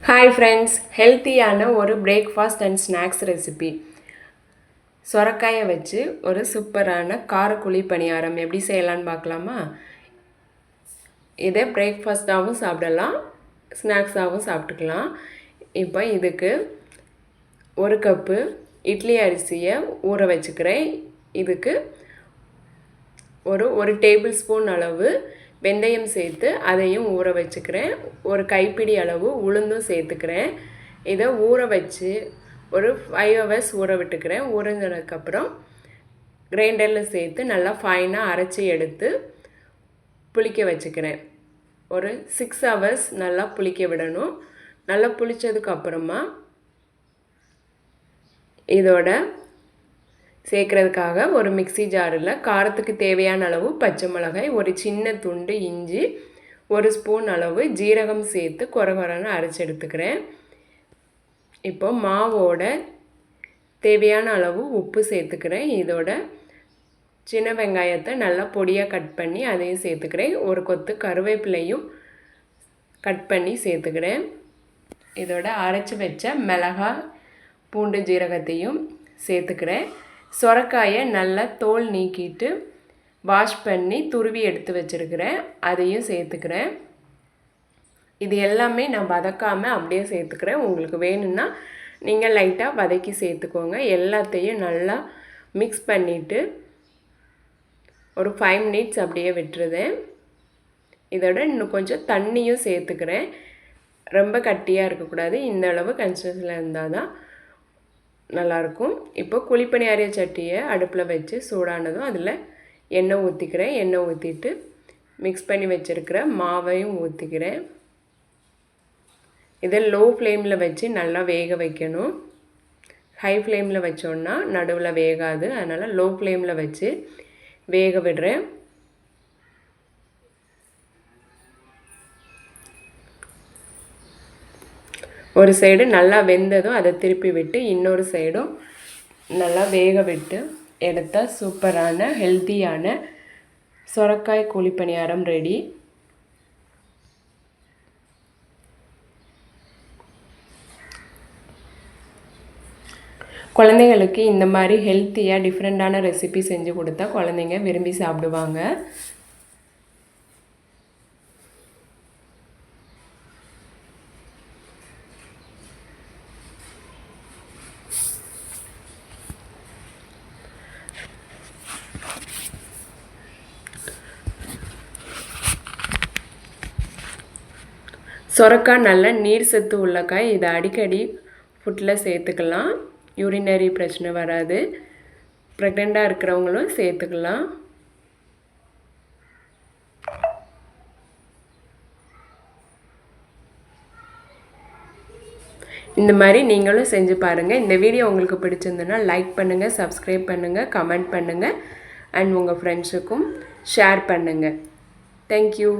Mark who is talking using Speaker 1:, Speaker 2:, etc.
Speaker 1: Hi friends, ஹெல்த்தியான ஒரு breakfast and snacks recipe. சொரக்காயை வச்சு ஒரு சூப்பரான காரக்குழி பணியாரம் எப்படி செய்யலான்னு பார்க்கலாமா? இதை பிரேக்ஃபாஸ்ட்டாகவும் சாப்பிடலாம், ஸ்நாக்ஸாகவும் சாப்பிட்டுக்கலாம். இப்போ இதுக்கு 1 கப்பு இட்லி அரிசியை ஊற வச்சுக்கிறேன். இதுக்கு ஒரு டேபிள் ஸ்பூன் அளவு வெந்தயம் சேர்த்து அதையும் ஊற வச்சுக்கிறேன். ஒரு கைப்பிடி அளவு உளுந்தும் சேர்த்துக்கிறேன். இதை ஊற வச்சு ஒரு 5 ஹவர்ஸ் ஊற விட்டுக்கிறேன். ஊறினதுக்கப்புறம் கிரைண்டரில் சேர்த்து நல்லா ஃபைனாக அரைச்சி எடுத்து புளிக்க வச்சுக்கிறேன். ஒரு 6 ஹவர்ஸ் நல்லா புளிக்க விடணும். நல்லா புளித்ததுக்கப்புறமா இதோட சேர்க்குறதுக்காக ஒரு மிக்ஸி ஜாரில் காரத்துக்கு தேவையான அளவு பச்சை மிளகாய், ஒரு சின்ன துண்டு இஞ்சி, 1 ஸ்பூன் அளவு ஜீரகம் சேர்த்து கொரகொரன்னு அரைச்சி எடுத்துக்கிறேன். இப்போ மாவோட தேவையான அளவு உப்பு சேர்த்துக்கிறேன். இதோட சின்ன வெங்காயத்தை நல்லா பொடியாக கட் பண்ணி அதையும் சேர்த்துக்கிறேன். ஒரு கொத்து கருவேப்பிலையும் கட் பண்ணி சேர்த்துக்கிறேன். இதோட அரைச்சி வச்ச மிளகாய், பூண்டு, ஜீரகத்தையும் சேர்த்துக்கிறேன். சொரக்காயை நல்லா தோல் நீக்கிட்டு வாஷ் பண்ணி துருவி எடுத்து வச்சுருக்கிறேன். அதையும் சேர்த்துக்கிறேன். இது எல்லாமே நான் வதக்காமல் அப்படியே சேர்த்துக்கிறேன். உங்களுக்கு வேணும்னா நீங்கள் லைட்டாக வதக்கி சேர்த்துக்கோங்க. எல்லாத்தையும் நல்லா மிக்ஸ் பண்ணிவிட்டு ஒரு 5 மினிட்ஸ் அப்படியே விட்டுருதேன். இதோட இன்னும் கொஞ்சம் தண்ணியும் சேர்த்துக்கிறேன். ரொம்ப கட்டியாக இருக்கக்கூடாது. இந்த அளவு கன்சிஸ்டன்சியில் இருந்தால் தான் நல்லாயிருக்கும். இப்போ குழிப்பணியாரிய சட்டியை அடுப்பில் வச்சு சூடானதும் அதில் எண்ணெய் ஊற்றிக்கிறேன். எண்ணெய் ஊற்றிட்டு மிக்ஸ் பண்ணி வச்சுருக்கிற மாவையும் ஊற்றிக்கிறேன். இதை லோ ஃப்ளேமில் வச்சு நல்லா வேக வைக்கணும். ஹை ஃப்ளேமில் வச்சோன்னா நடுவில் வேகாது. அதனால் லோ ஃப்ளேமில் வச்சு வேக விடுறேன். ஒரு சைடு நல்லா வெந்ததும் அதை திருப்பி விட்டு இன்னொரு சைடும் நல்லா வேக விட்டு எடுத்த சூப்பரான ஹெல்த்தியான சொரக்காய் கோழி பணியாரம் ரெடி. குழந்தைங்களுக்கு இந்த மாதிரி ஹெல்த்தியாக டிஃப்ரெண்ட்டான ரெசிபி செஞ்சு கொடுத்தா குழந்தைங்க விரும்பி சாப்பிடுவாங்க. சொரக்காய் நல்ல நீர் சத்து உள்ள காய். இதை அடிக்கடி ஃபுட்டில் சேர்த்துக்கலாம். யூரினரி பிரச்சனை வராது. ப்ரெக்னெண்ட்டாக இருக்கிறவங்களும் சேர்த்துக்கலாம். இந்த மாதிரி நீங்களும் செஞ்சு பாருங்கள். இந்த வீடியோ உங்களுக்கு பிடிச்சிருந்ததுன்னா லைக் பண்ணுங்கள், சப்ஸ்கிரைப் பண்ணுங்கள், கமெண்ட் பண்ணுங்கள் அண்ட் உங்கள் ஃப்ரெண்ட்ஸுக்கும் ஷேர் பண்ணுங்கள். தேங்க்யூ.